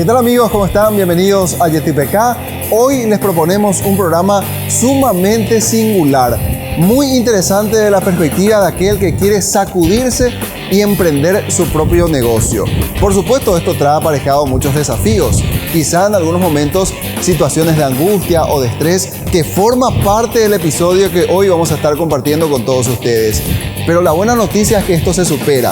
tal amigos? ¿Cómo están? Bienvenidos a YetiPK. Hoy les proponemos un programa sumamente singular, muy interesante de la perspectiva de aquel que quiere sacudirse y emprender su propio negocio. Por supuesto, esto trae aparejado muchos desafíos, quizá en algunos momentos situaciones de angustia o de estrés que forma parte del episodio que hoy vamos a estar compartiendo con todos ustedes. Pero la buena noticia es que esto se supera.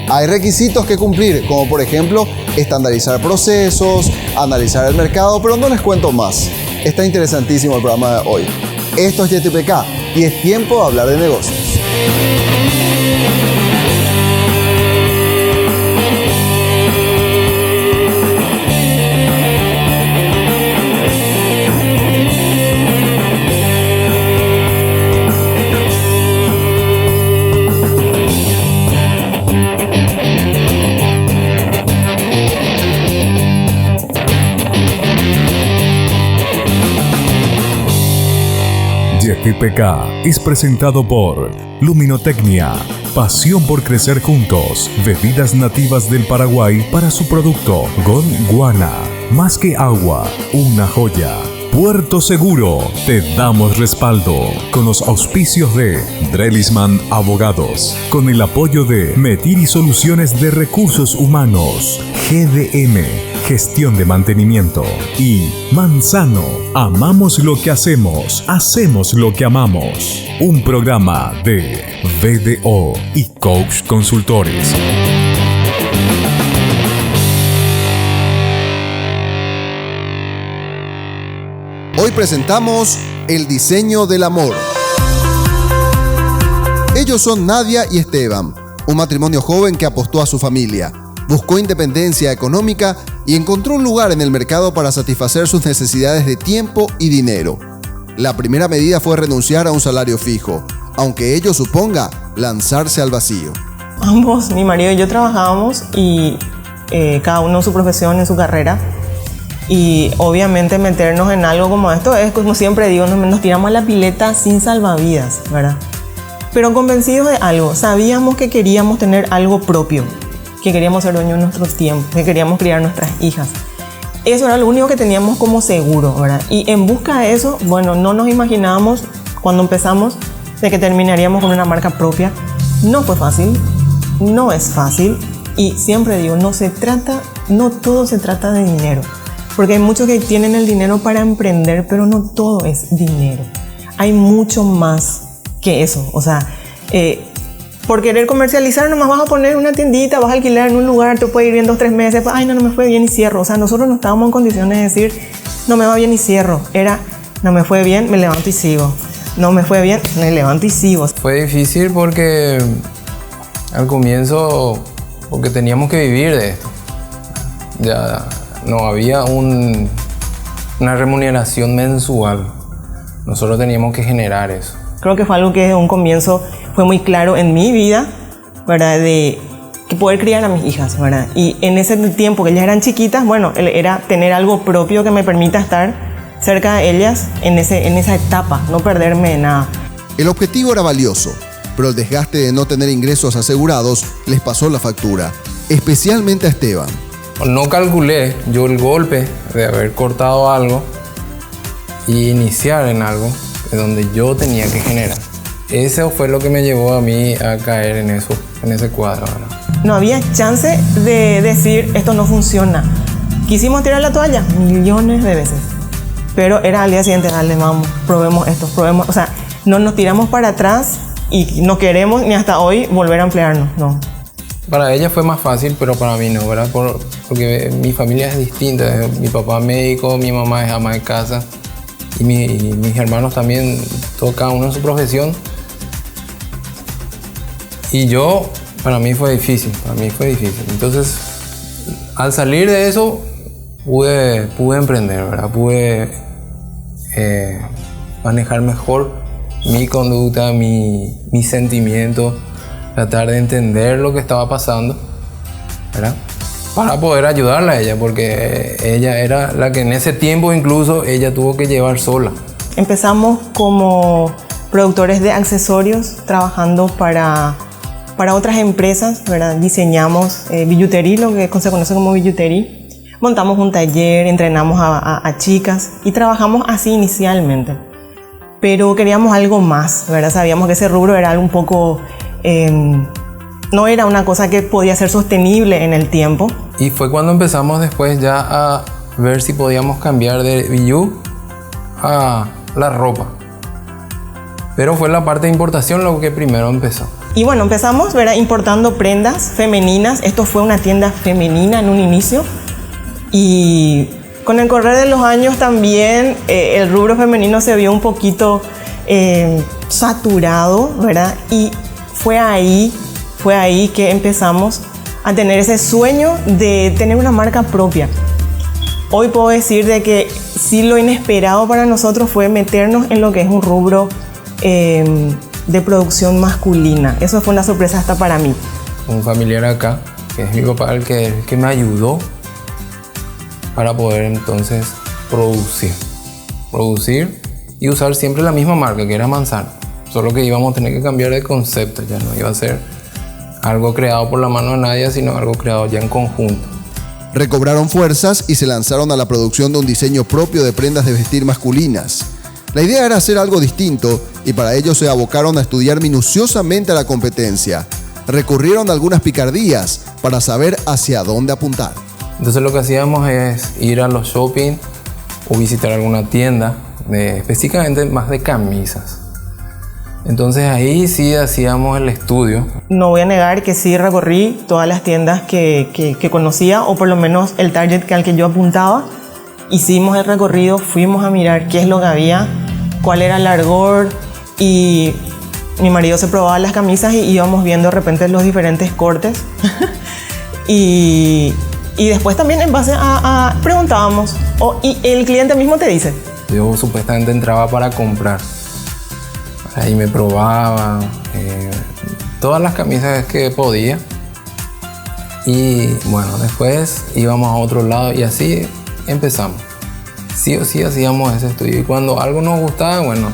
Hay requisitos que cumplir, como por ejemplo estandarizar procesos, analizar el mercado, pero no les cuento más. Está interesantísimo el programa de hoy. Esto es YetiPK y es tiempo de hablar de negocios. YetiPK es presentado por Luminotecnia, pasión por crecer juntos, bebidas nativas del Paraguay para su producto Gondwana, más que agua, una joya. Puerto Seguro, te damos respaldo, con los auspicios de Drelisman Abogados, con el apoyo de Metiri Soluciones de Recursos Humanos, GDM, Gestión de Mantenimiento, y Manzano, amamos lo que hacemos lo que amamos. Un programa de BDO y Coach Consultores. Hoy presentamos El diseño del amor. Ellos son Nadia y Esteban, un matrimonio joven que apostó a su familia, buscó independencia económica y encontró un lugar en el mercado para satisfacer sus necesidades de tiempo y dinero. La primera medida fue renunciar a un salario fijo, aunque ello suponga lanzarse al vacío. Ambos, mi marido y yo, trabajábamos y cada uno en su profesión, en su carrera. Y obviamente meternos en algo como esto es, como siempre digo, nos tiramos a la pileta sin salvavidas, ¿verdad? Pero convencidos de algo, sabíamos que queríamos tener algo propio, que queríamos ser dueños de nuestros tiempos, que queríamos criar nuestras hijas. Eso era lo único que teníamos como seguro, ¿verdad? Y en busca de eso, bueno, no nos imaginábamos cuando empezamos de que terminaríamos con una marca propia. No fue fácil, no es fácil, y siempre digo, no todo se trata de dinero. Porque hay muchos que tienen el dinero para emprender, pero no todo es dinero. Hay mucho más que eso. O sea, por querer comercializar nomás vas a poner una tiendita, vas a alquilar en un lugar, te puede ir bien 2 o 3 meses, ay no me fue bien y cierro. O sea, nosotros no estábamos en condiciones de decir, no me va bien y cierro. Era, no me fue bien, me levanto y sigo. No me fue bien, me levanto y sigo. Fue difícil porque al comienzo, porque teníamos que vivir de esto. Ya no había una remuneración mensual. Nosotros teníamos que generar eso. Creo que fue algo que desde un comienzo fue muy claro en mi vida, ¿verdad? De poder criar a mis hijas, ¿verdad? Y en ese tiempo que ellas eran chiquitas, bueno, era tener algo propio que me permita estar cerca de ellas en esa etapa, no perderme de nada. El objetivo era valioso, pero el desgaste de no tener ingresos asegurados les pasó la factura, especialmente a Esteban. No calculé yo el golpe de haber cortado algo y iniciar en algo de donde yo tenía que generar. Eso fue lo que me llevó a mí a caer en ese cuadro, ¿verdad? No había chance de decir esto no funciona. Quisimos tirar la toalla millones de veces, pero era al día siguiente, dale, vamos, probemos esto, probemos. O sea, no nos tiramos para atrás y no queremos ni hasta hoy volver a emplearnos, no. Para ella fue más fácil, pero para mí no, ¿verdad? Porque mi familia es distinta. Mi papá es médico, mi mamá es ama de casa y mis hermanos también, cada uno en su profesión. Y para mí fue difícil. Entonces, al salir de eso, pude emprender, ¿verdad? Pude manejar mejor mi conducta, mi sentimiento, tratar de entender lo que estaba pasando, ¿verdad? Para poder ayudarla a ella, porque ella era la que en ese tiempo incluso ella tuvo que llevar sola. Empezamos como productores de accesorios, trabajando para otras empresas, ¿verdad? Diseñamos billutería, lo que se conoce como billutería, montamos un taller, entrenamos a chicas y trabajamos así inicialmente. Pero queríamos algo más, ¿verdad? Sabíamos que ese rubro era algo un poco... no era una cosa que podía ser sostenible en el tiempo. Y fue cuando empezamos después ya a ver si podíamos cambiar de bijú a la ropa. Pero fue la parte de importación lo que primero empezó. Y bueno, empezamos, ¿verdad?, importando prendas femeninas. Esto fue una tienda femenina en un inicio. Y con el correr de los años también el rubro femenino se vio un poquito saturado, ¿verdad? Y fue ahí que empezamos a tener ese sueño de tener una marca propia. Hoy puedo decir de que sí, lo inesperado para nosotros fue meternos en lo que es un rubro de producción masculina. Eso fue una sorpresa hasta para mí. Un familiar acá, que es mi papá, el que me ayudó para poder entonces producir y usar siempre la misma marca, que era Manzano. Solo que íbamos a tener que cambiar de concepto, ya no iba a ser algo creado por la mano de nadie, sino algo creado ya en conjunto. Recobraron fuerzas y se lanzaron a la producción de un diseño propio de prendas de vestir masculinas. La idea era hacer algo distinto y para ello se abocaron a estudiar minuciosamente a la competencia. Recurrieron a algunas picardías para saber hacia dónde apuntar. Entonces lo que hacíamos es ir a los shopping o visitar alguna tienda, específicamente más de camisas. Entonces ahí sí hacíamos el estudio. No voy a negar que sí recorrí todas las tiendas que conocía, o por lo menos el target al que yo apuntaba. Hicimos el recorrido, fuimos a mirar qué es lo que había, cuál era el largor, y mi marido se probaba las camisas y íbamos viendo de repente los diferentes cortes. y después también en base a preguntábamos, y el cliente mismo te dice. Yo supuestamente entraba para comprar. Ahí me probaba todas las camisas que podía. Y bueno, después íbamos a otro lado y así empezamos. Sí o sí hacíamos ese estudio. Y cuando algo nos gustaba, bueno,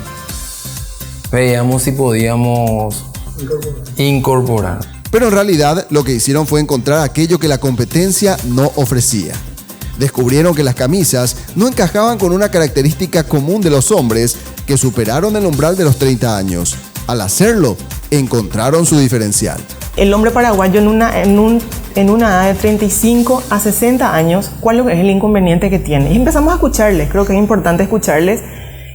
veíamos si podíamos incorporar. Pero en realidad lo que hicieron fue encontrar aquello que la competencia no ofrecía. Descubrieron que las camisas no encajaban con una característica común de los hombres que superaron el umbral de los 30 años. Al hacerlo, encontraron su diferencial. El hombre paraguayo en una edad de 35 a 60 años, ¿cuál es el inconveniente que tiene? Y empezamos a escucharles, creo que es importante escucharles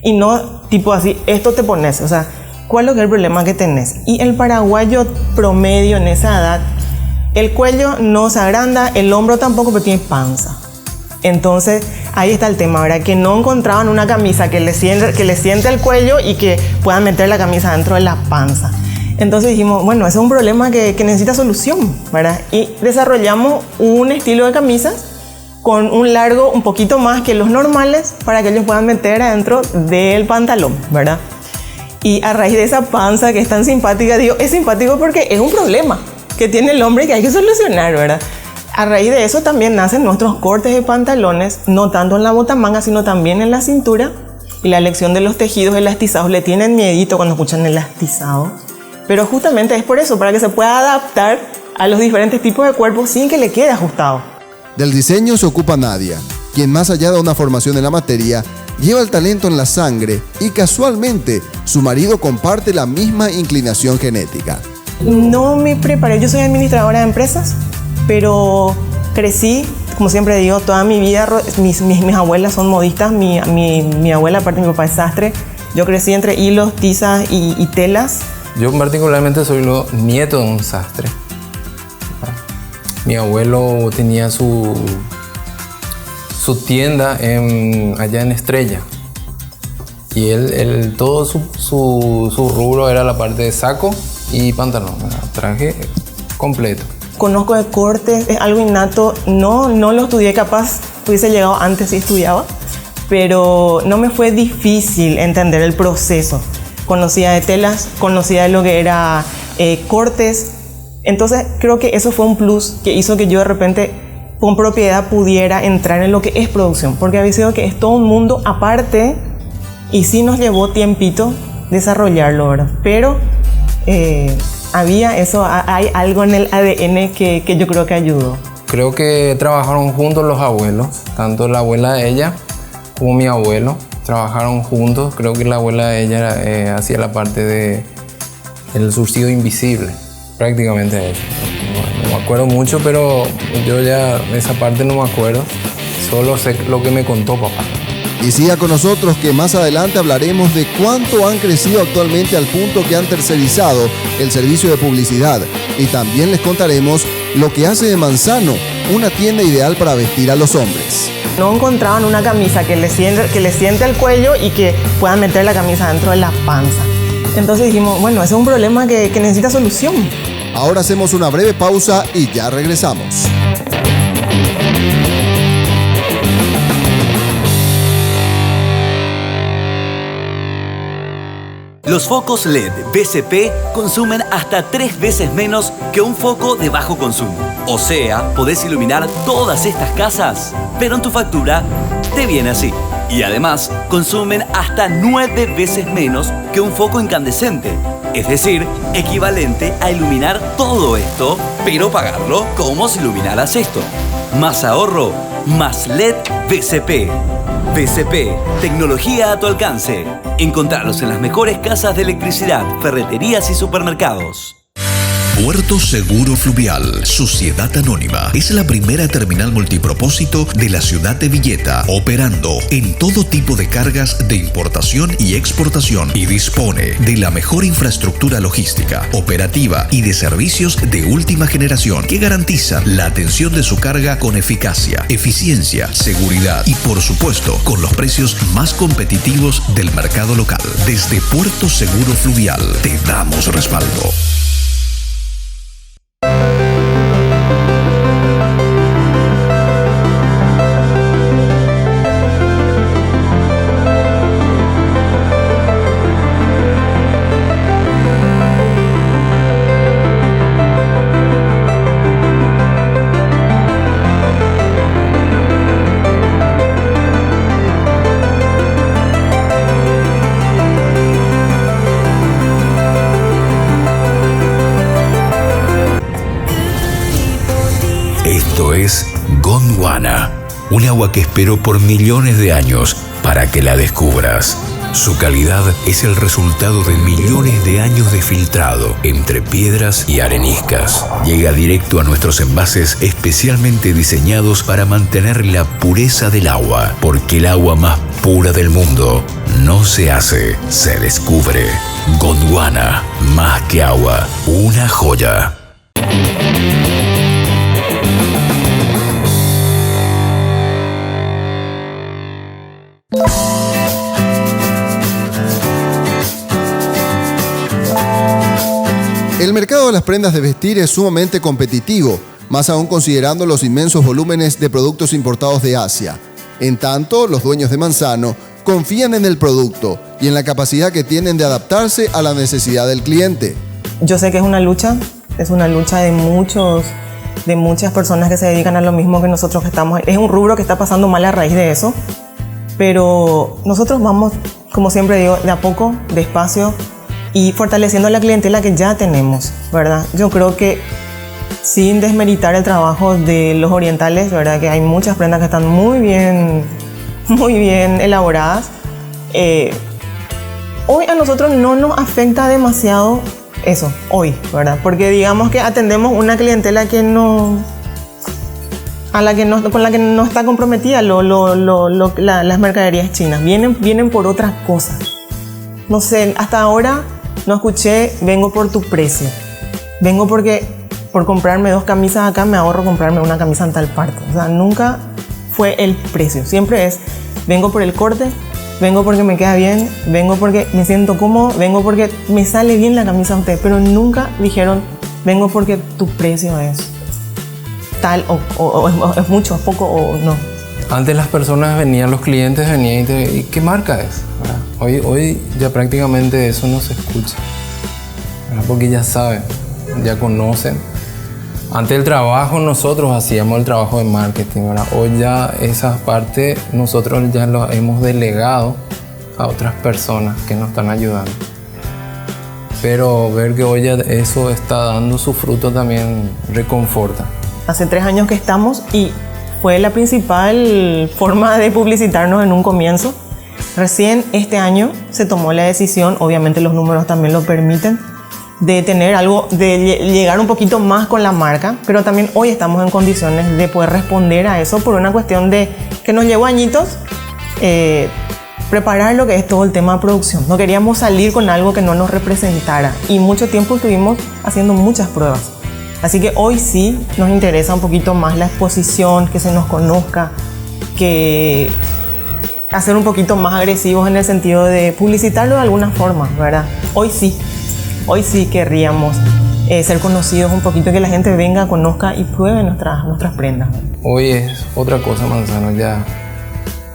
y no tipo así, esto te pones, o sea, ¿cuál es el problema que tenés? Y el paraguayo promedio en esa edad, el cuello no se agranda, el hombro tampoco, pero tiene panza. Entonces, ahí está el tema, ¿verdad? Que no encontraban una camisa que le siente el cuello y que puedan meter la camisa dentro de la panza. Entonces dijimos, bueno, ese es un problema que necesita solución, ¿verdad? Y desarrollamos un estilo de camisas con un largo un poquito más que los normales para que ellos puedan meter adentro del pantalón, ¿verdad? Y a raíz de esa panza que es tan simpática, digo, es simpático porque es un problema que tiene el hombre que hay que solucionar, ¿verdad? A raíz de eso también nacen nuestros cortes de pantalones, no tanto en la botamanga, sino también en la cintura. Y la elección de los tejidos elastizados, le tienen miedito cuando escuchan elastizado. Pero justamente es por eso, para que se pueda adaptar a los diferentes tipos de cuerpos sin que le quede ajustado. Del diseño se ocupa Nadia, quien más allá de una formación en la materia, lleva el talento en la sangre y casualmente su marido comparte la misma inclinación genética. No me preparé, yo soy administradora de empresas, pero crecí, como siempre digo, toda mi vida, mis abuelas son modistas, mi abuela, aparte de mi papá, es sastre. Yo crecí entre hilos, tizas y telas. Yo particularmente soy nieto de un sastre. Mi abuelo tenía su tienda allá en Estrella. Y él todo su rubro era la parte de saco y pantalón, traje completo. Conozco de cortes, es algo innato, no lo estudié, capaz hubiese llegado antes si estudiaba, pero no me fue difícil entender el proceso. Conocía de telas, conocía de lo que era cortes, entonces creo que eso fue un plus que hizo que yo de repente con propiedad pudiera entrar en lo que es producción, porque había sido que es todo un mundo aparte y sí nos llevó tiempito desarrollarlo, ¿verdad? Pero hay algo en el ADN que yo creo que ayudó. creo que trabajaron juntos los abuelos, tanto la abuela de ella como mi abuelo trabajaron juntos. Creo que la abuela de ella hacía la parte del surcido invisible, prácticamente eso. No me acuerdo mucho, pero yo ya esa parte no me acuerdo, solo sé lo que me contó papá. Y siga con nosotros que más adelante hablaremos de cuánto han crecido actualmente al punto que han tercerizado el servicio de publicidad. Y también les contaremos lo que hace de Manzano una tienda ideal para vestir a los hombres. No encontraban una camisa que le siente el cuello y que puedan meter la camisa dentro de la panza. Entonces dijimos, bueno, ese es un problema que necesita solución. Ahora hacemos una breve pausa y ya regresamos. Los focos LED BCP consumen hasta 3 veces menos que un foco de bajo consumo. O sea, podés iluminar todas estas casas, pero en tu factura te viene así. Y además, consumen hasta 9 veces menos que un foco incandescente. Es decir, equivalente a iluminar todo esto, pero pagarlo como si iluminaras esto. Más ahorro, más LED BCP. BCP, tecnología a tu alcance. Encontralos en las mejores casas de electricidad, ferreterías y supermercados. Puerto Seguro Fluvial, Sociedad Anónima, es la primera terminal multipropósito de la ciudad de Villeta, operando en todo tipo de cargas de importación y exportación y dispone de la mejor infraestructura logística, operativa y de servicios de última generación que garantizan la atención de su carga con eficacia, eficiencia, seguridad y por supuesto con los precios más competitivos del mercado local. Desde Puerto Seguro Fluvial te damos respaldo. Esto es Gondwana, un agua que esperó por millones de años para que la descubras. Su calidad es el resultado de millones de años de filtrado entre piedras y areniscas. Llega directo a nuestros envases especialmente diseñados para mantener la pureza del agua, porque el agua más pura del mundo no se hace, se descubre. Gondwana, más que agua, una joya. El mercado de las prendas de vestir es sumamente competitivo, más aún considerando los inmensos volúmenes de productos importados de Asia. En tanto, los dueños de Manzano confían en el producto y en la capacidad que tienen de adaptarse a la necesidad del cliente. Yo sé que es una lucha de muchas personas que se dedican a lo mismo que nosotros que estamos. Es un rubro que está pasando mal a raíz de eso, pero nosotros vamos, como siempre digo, de a poco, despacio y fortaleciendo la clientela que ya tenemos, ¿verdad? Yo creo que sin desmeritar el trabajo de los orientales, ¿verdad? Que hay muchas prendas que están muy bien elaboradas. Hoy a nosotros no nos afecta demasiado eso, hoy, ¿verdad? Porque digamos que atendemos una clientela que con la que no está comprometida las mercaderías chinas. Vienen por otras cosas. No sé, hasta ahora no escuché, vengo por tu precio. Vengo porque por comprarme 2 camisas acá me ahorro comprarme una camisa en tal parte. O sea, nunca fue el precio. Siempre es, vengo por el corte, vengo porque me queda bien, vengo porque me siento cómodo, vengo porque me sale bien la camisa a usted. Pero nunca dijeron, vengo porque tu precio es tal o es mucho, es poco o no. Antes los clientes venían y te decían, ¿y qué marca es? Hoy ya prácticamente eso no se escucha, ¿verdad? Porque ya saben, ya conocen. Antes del trabajo nosotros hacíamos el trabajo de marketing, ¿verdad? Hoy ya esa parte nosotros ya lo hemos delegado a otras personas que nos están ayudando. Pero ver que hoy ya eso está dando su fruto también reconforta. hace 3 años que estamos y fue la principal forma de publicitarnos en un comienzo. Recién este año se tomó la decisión, obviamente los números también lo permiten, de tener algo, de llegar un poquito más con la marca, pero también hoy estamos en condiciones de poder responder a eso por una cuestión de que nos llevó añitos preparar lo que es todo el tema de producción. No queríamos salir con algo que no nos representara y mucho tiempo estuvimos haciendo muchas pruebas. Así que hoy sí nos interesa un poquito más la exposición, que se nos conozca, que hacer un poquito más agresivos en el sentido de publicitarlo de alguna forma, ¿verdad? Hoy sí querríamos ser conocidos un poquito, que la gente venga, conozca y pruebe nuestras prendas. Hoy es otra cosa, Manzano, ya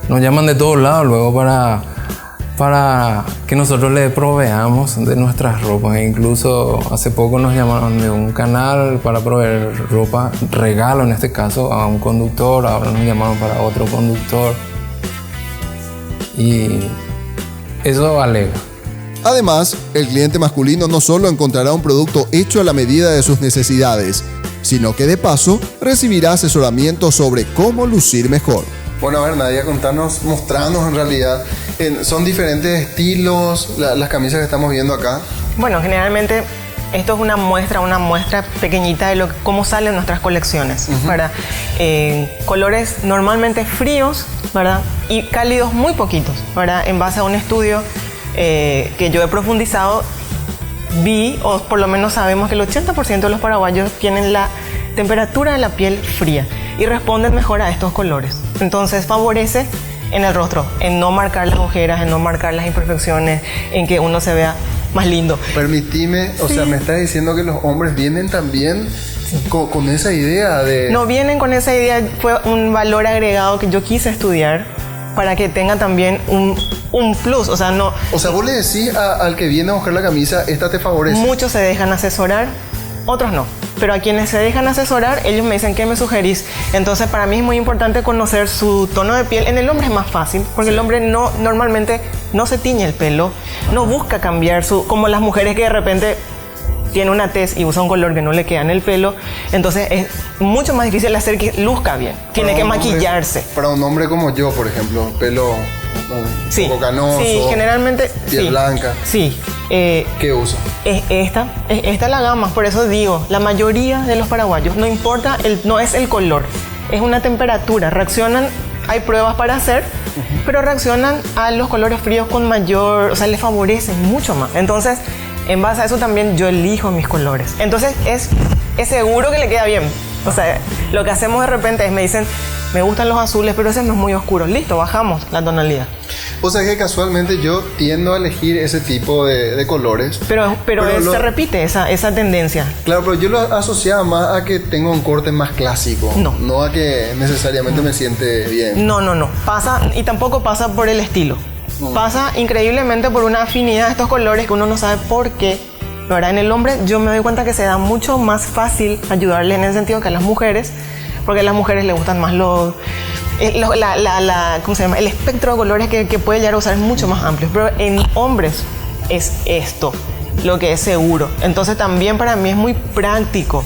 nos llaman de todos lados luego para que nosotros le proveamos de nuestras ropas. E incluso hace poco nos llamaron de un canal para proveer ropa, regalo en este caso, a un conductor. Ahora nos llamaron para otro conductor. Y eso alegra. Además, el cliente masculino no solo encontrará un producto hecho a la medida de sus necesidades, sino que de paso recibirá asesoramiento sobre cómo lucir mejor. Bueno, a ver, Nadia, contanos, mostrarnos en realidad. Son diferentes estilos, las camisas que estamos viendo acá. Bueno, generalmente esto es una muestra pequeñita de cómo salen nuestras colecciones, ¿verdad? Colores normalmente fríos, ¿verdad? Y cálidos muy poquitos, ¿verdad? En base a un estudio que yo he profundizado, vi, o por lo menos sabemos que el 80% de los paraguayos tienen la temperatura de la piel fría y responden mejor a estos colores. Entonces favorece en el rostro, en no marcar las ojeras, en no marcar las imperfecciones, en que uno se vea más lindo. Permitime, o sea, me estás diciendo que los hombres vienen también con esa idea de... No vienen con esa idea, fue un valor agregado que yo quise estudiar para que tenga también un plus, o sea, no... O sea, vos le decís al que viene a buscar la camisa, esta te favorece. Muchos se dejan asesorar, otros no. Pero a quienes se dejan asesorar, ellos me dicen, ¿qué me sugerís? Entonces, para mí es muy importante conocer su tono de piel. En el hombre es más fácil, porque el hombre normalmente no se tiñe el pelo, no busca cambiar como las mujeres que de repente tiene una tez y usa un color que no le queda en el pelo. Entonces, es mucho más difícil hacer que luzca bien. Tiene que maquillarse. Para un hombre como yo, por ejemplo, pelo un poco canoso, sí, generalmente, piel blanca. Sí. ¿Qué uso? Esta es la gama, por eso digo, la mayoría de los paraguayos, no importa, no es el color, es una temperatura, reaccionan, hay pruebas para hacer, pero reaccionan a los colores fríos con mayor, o sea, les favorecen mucho más. Entonces, en base a eso también yo elijo mis colores. Entonces, es seguro que le queda bien. O sea, lo que hacemos de repente es, me dicen, me gustan los azules, pero ese no es muy oscuro. Listo, bajamos la tonalidad. O sea que casualmente yo tiendo a elegir ese tipo de colores. Pero se repite esa tendencia. Claro, pero yo lo asociaba más a que tengo un corte más clásico. No a que necesariamente me siente bien. No. Pasa, y tampoco pasa por el estilo. Pasa increíblemente por una afinidad de estos colores que uno no sabe por qué. ¿Verdad? En el hombre yo me doy cuenta que se da mucho más fácil ayudarle en el sentido que a las mujeres, porque a las mujeres les gustan más ¿cómo se llama? El espectro de colores que puede llegar a usar es mucho más amplio, pero en hombres es esto lo que es seguro. Entonces también para mí es muy práctico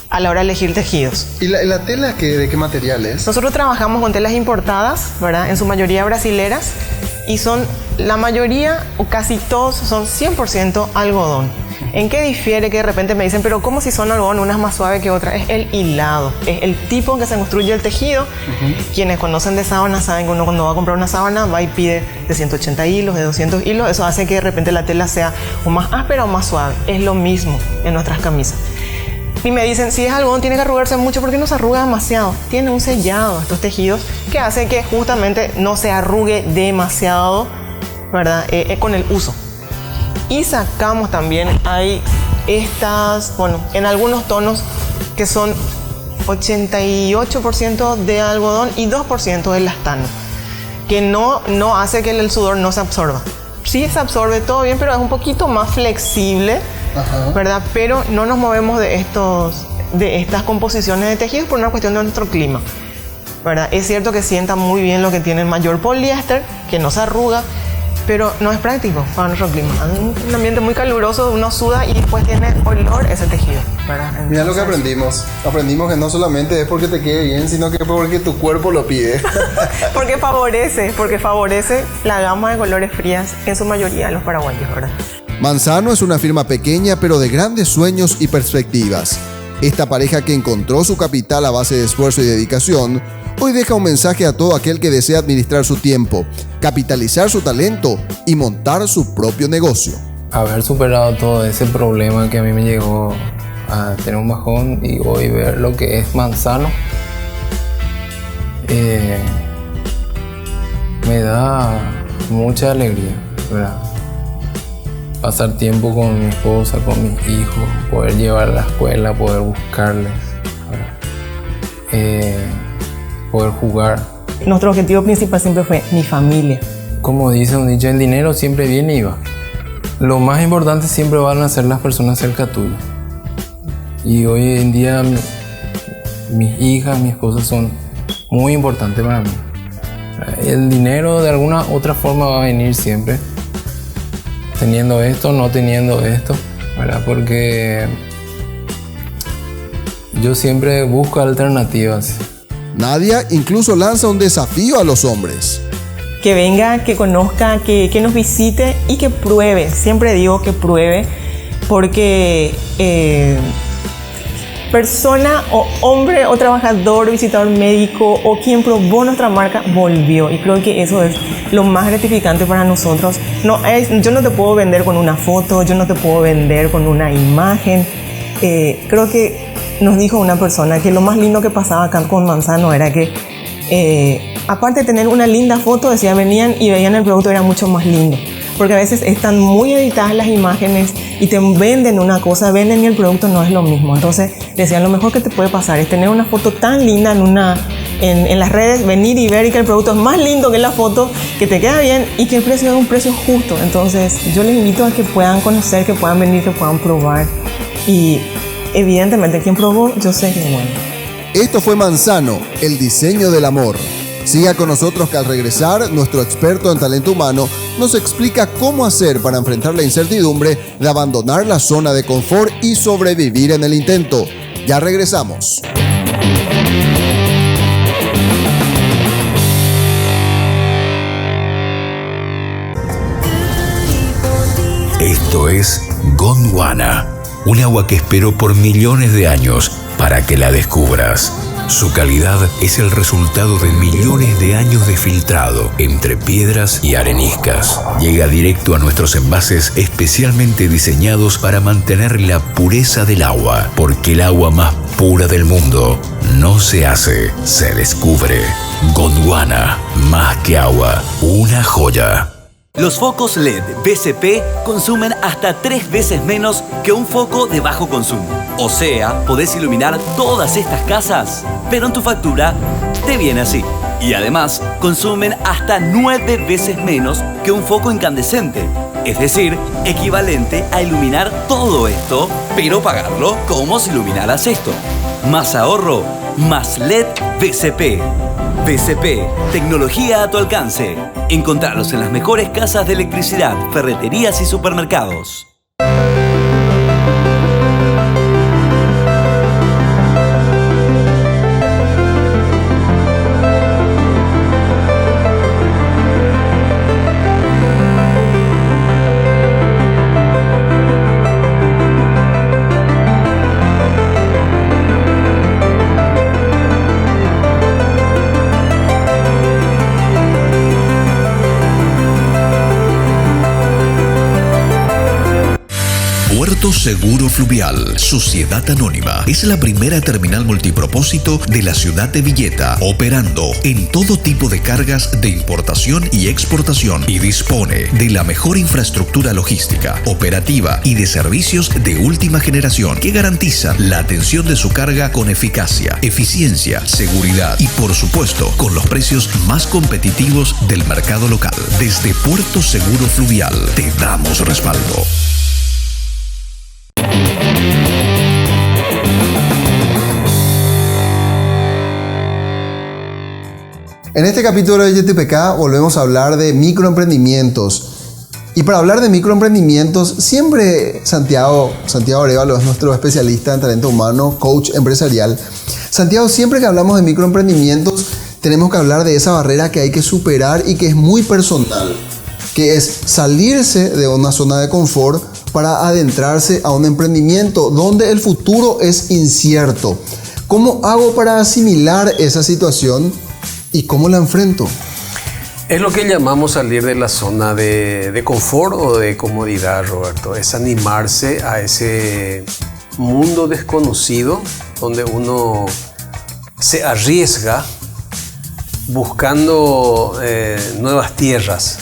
a la hora de elegir tejidos. ¿Y la tela de qué material es? Nosotros trabajamos con telas importadas, ¿verdad? En su mayoría brasileras, y son la mayoría o casi todos son 100% algodón. ¿En qué difiere que de repente me dicen, pero cómo si son algodón, una es más suave que otra? Es el hilado, es el tipo en que se construye el tejido. Quienes conocen de sábanas saben que uno cuando va a comprar una sábana va y pide de 180 hilos, de 200 hilos. Eso hace que de repente la tela sea o más áspera o más suave. Es lo mismo en nuestras camisas. Y me dicen, si es algodón tiene que arrugarse mucho, porque no se arruga demasiado. Tiene un sellado estos tejidos que hace que justamente no se arrugue demasiado, ¿verdad? Con el uso. Y sacamos también, hay estas, bueno, en algunos tonos que son 88% de algodón y 2% de elastano, que no hace que el sudor no se absorba. Sí se absorbe todo bien, pero es un poquito más flexible, ¿verdad? Pero no nos movemos de estas composiciones de tejidos por una cuestión de nuestro clima, ¿verdad? Es cierto que sienta muy bien lo que tiene el mayor poliéster, que no se arruga, pero no es práctico para nuestro clima. En un ambiente muy caluroso uno suda y después tiene olor ese tejido, ¿verdad? Entonces, Mira lo que aprendimos. Aprendimos que no solamente es porque te quede bien, sino que porque tu cuerpo lo pide. porque favorece la gama de colores frías en su mayoría de los paraguayos, ¿verdad? Manzano es una firma pequeña pero de grandes sueños y perspectivas. Esta pareja que encontró su capital a base de esfuerzo y dedicación, hoy deja un mensaje a todo aquel que desea administrar su tiempo, capitalizar su talento y montar su propio negocio. Haber superado todo ese problema que a mí me llegó a tener un bajón y hoy ver lo que es Manzano, me da mucha alegría, ¿verdad? Pasar tiempo con mi esposa, con mis hijos, poder llevar a la escuela, poder buscarles, poder jugar. Nuestro objetivo principal siempre fue mi familia. Como dice un dicho, el dinero siempre viene y va. Lo más importante siempre van a ser las personas cerca tuyo. Y hoy en día mis hijas, mi esposa son muy importantes para mí. El dinero de alguna otra forma va a venir siempre. Teniendo esto, no teniendo esto, ¿verdad? Porque yo siempre busco alternativas. Nadia incluso lanza un desafío a los hombres. Que venga, que conozca, que nos visite y que pruebe. Siempre digo que pruebe porque persona o hombre o trabajador, visitador médico o quien probó nuestra marca volvió. Y creo que eso es lo más gratificante para nosotros. Yo no te puedo vender con una foto, yo no te puedo vender con una imagen. Creo que nos dijo una persona que lo más lindo que pasaba acá con Manzano era que aparte de tener una linda foto, decía, venían y veían el producto, era mucho más lindo. Porque a veces están muy editadas las imágenes y te venden una cosa, venden y el producto no es lo mismo. Entonces decían, lo mejor que te puede pasar es tener una foto tan linda en las redes, venir y ver y que el producto es más lindo que la foto, que te queda bien y que el precio es un precio justo. Entonces yo les invito a que puedan conocer, que puedan venir, que puedan probar. Y evidentemente quien probó, yo sé que es bueno. Esto fue Manzano, el diseño del amor. Siga con nosotros que al regresar, nuestro experto en talento humano nos explica cómo hacer para enfrentar la incertidumbre de abandonar la zona de confort y sobrevivir en el intento. Ya regresamos. Esto es Gondwana, un agua que esperó por millones de años para que la descubras. Su calidad es el resultado de millones de años de filtrado entre piedras y areniscas. Llega directo a nuestros envases especialmente diseñados para mantener la pureza del agua, porque el agua más pura del mundo no se hace, se descubre. Gondwana, más que agua, una joya. Los focos LED BCP consumen hasta 3 veces menos que un foco de bajo consumo. O sea, podés iluminar todas estas casas, pero en tu factura te viene así. Y además, consumen hasta 9 veces menos que un foco incandescente. Es decir, equivalente a iluminar todo esto, pero pagarlo como si iluminaras esto. Más ahorro, más LED BCP. BCP, tecnología a tu alcance. Encontralos en las mejores casas de electricidad, ferreterías y supermercados. Puerto Seguro Fluvial, Sociedad Anónima, es la primera terminal multipropósito de la ciudad de Villeta, operando en todo tipo de cargas de importación y exportación y dispone de la mejor infraestructura logística, operativa y de servicios de última generación que garantizan la atención de su carga con eficacia, eficiencia, seguridad y por supuesto con los precios más competitivos del mercado local. Desde Puerto Seguro Fluvial te damos respaldo. En este capítulo de YTPK volvemos a hablar de microemprendimientos. Y para hablar de microemprendimientos, siempre Santiago Arévalo es nuestro especialista en talento humano, coach empresarial. Santiago, siempre que hablamos de microemprendimientos, tenemos que hablar de esa barrera que hay que superar y que es muy personal, que es salirse de una zona de confort para adentrarse a un emprendimiento donde el futuro es incierto. ¿Cómo hago para asimilar esa situación y cómo la enfrento? Es lo que llamamos salir de la zona de confort o de comodidad, Roberto. Es animarse a ese mundo desconocido donde uno se arriesga buscando nuevas tierras.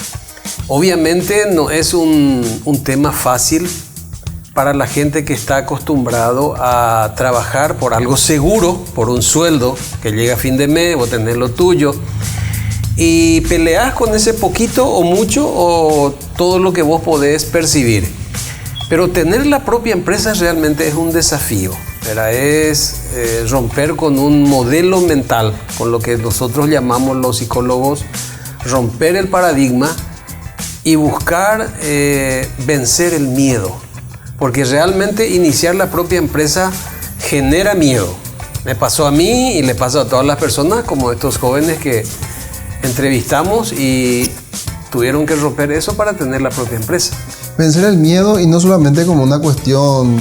Obviamente no es un tema fácil para la gente que está acostumbrado a trabajar por algo seguro, por un sueldo que llega a fin de mes, vos tenés lo tuyo. Y peleás con ese poquito o mucho o todo lo que vos podés percibir. Pero tener la propia empresa realmente es un desafío. Es romper con un modelo mental, con lo que nosotros llamamos los psicólogos, romper el paradigma y buscar vencer el miedo. Porque realmente iniciar la propia empresa genera miedo. Me pasó a mí y le pasa a todas las personas, como estos jóvenes que entrevistamos y tuvieron que romper eso para tener la propia empresa. Vencer el miedo, y no solamente como una cuestión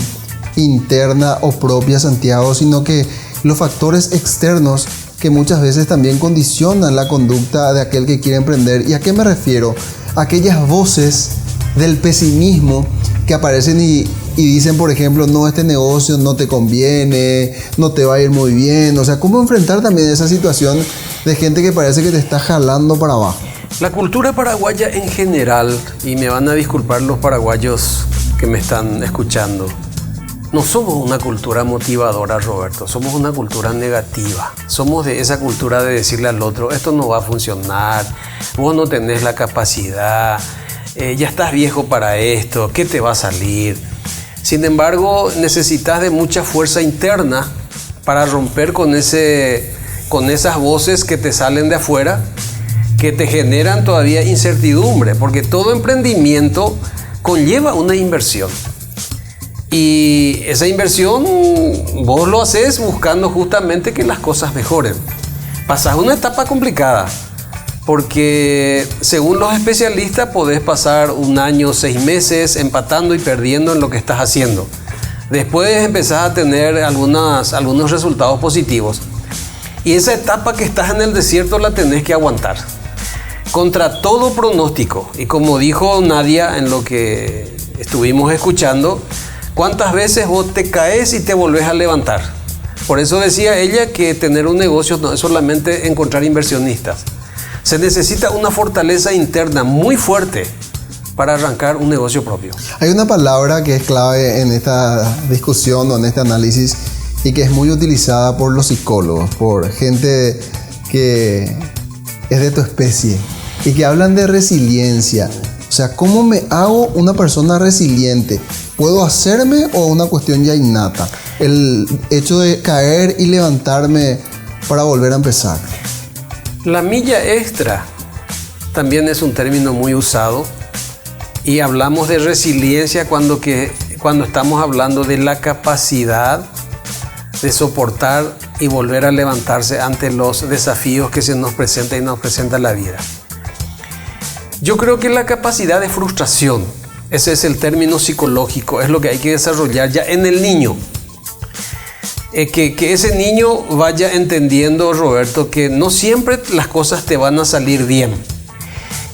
interna o propia, Santiago, sino que los factores externos que muchas veces también condicionan la conducta de aquel que quiere emprender. ¿Y a qué me refiero? Aquellas voces del pesimismo que aparecen y dicen, por ejemplo, no, este negocio no te conviene, no te va a ir muy bien. O sea, ¿cómo enfrentar también esa situación de gente que parece que te está jalando para abajo? La cultura paraguaya en general, y me van a disculpar los paraguayos que me están escuchando, no somos una cultura motivadora, Roberto, somos una cultura negativa. Somos de esa cultura de decirle al otro, esto no va a funcionar, vos no tenés la capacidad, ya estás viejo para esto, ¿qué te va a salir? Sin embargo, necesitas de mucha fuerza interna para romper con esas voces que te salen de afuera, que te generan todavía incertidumbre, porque todo emprendimiento conlleva una inversión. Y esa inversión vos lo haces buscando justamente que las cosas mejoren. Pasás una etapa complicada, porque según los especialistas podés pasar 1 año, 6 meses empatando y perdiendo en lo que estás haciendo. Después empezás a tener algunos resultados positivos. Y esa etapa que estás en el desierto la tenés que aguantar. Contra todo pronóstico. Y como dijo Nadia en lo que estuvimos escuchando, ¿cuántas veces vos te caes y te volvés a levantar? Por eso decía ella que tener un negocio no es solamente encontrar inversionistas. Se necesita una fortaleza interna muy fuerte para arrancar un negocio propio. Hay una palabra que es clave en esta discusión o en este análisis y que es muy utilizada por los psicólogos, por gente que es de tu especie y que hablan de resiliencia. O sea, ¿cómo me hago una persona resiliente? ¿Puedo hacerme o una cuestión ya innata? El hecho de caer y levantarme para volver a empezar. La milla extra también es un término muy usado y hablamos de resiliencia cuando estamos hablando de la capacidad de soportar y volver a levantarse ante los desafíos que se nos presentan y nos presenta la vida. Yo creo que la capacidad de frustración, ese es el término psicológico, es lo que hay que desarrollar ya en el niño. Que ese niño vaya entendiendo, Roberto, que no siempre las cosas te van a salir bien.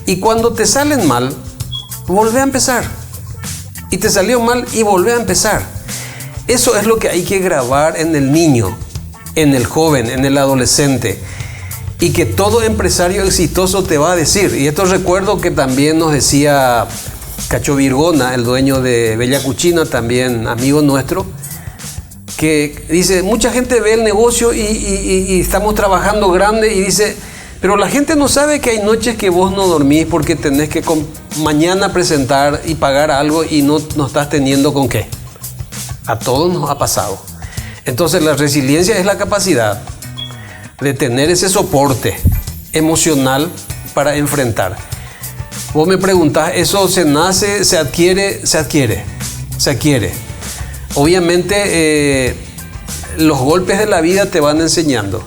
Y cuando te salen mal, volvé a empezar. Y te salió mal y volvé a empezar. Eso es lo que hay que grabar en el niño, en el joven, en el adolescente. Y que todo empresario exitoso te va a decir. Y esto recuerdo que también nos decía Cacho Virgona, el dueño de Bella Cucina, también amigo nuestro, que dice, mucha gente ve el negocio y estamos trabajando grande y dice, pero la gente no sabe que hay noches que vos no dormís porque tenés que mañana presentar y pagar algo y no estás teniendo con qué. A todos nos ha pasado. Entonces la resiliencia es la capacidad de tener ese soporte emocional para enfrentar. Vos me preguntás, ¿eso se nace, se adquiere? Se adquiere, se adquiere. Obviamente los golpes de la vida te van enseñando.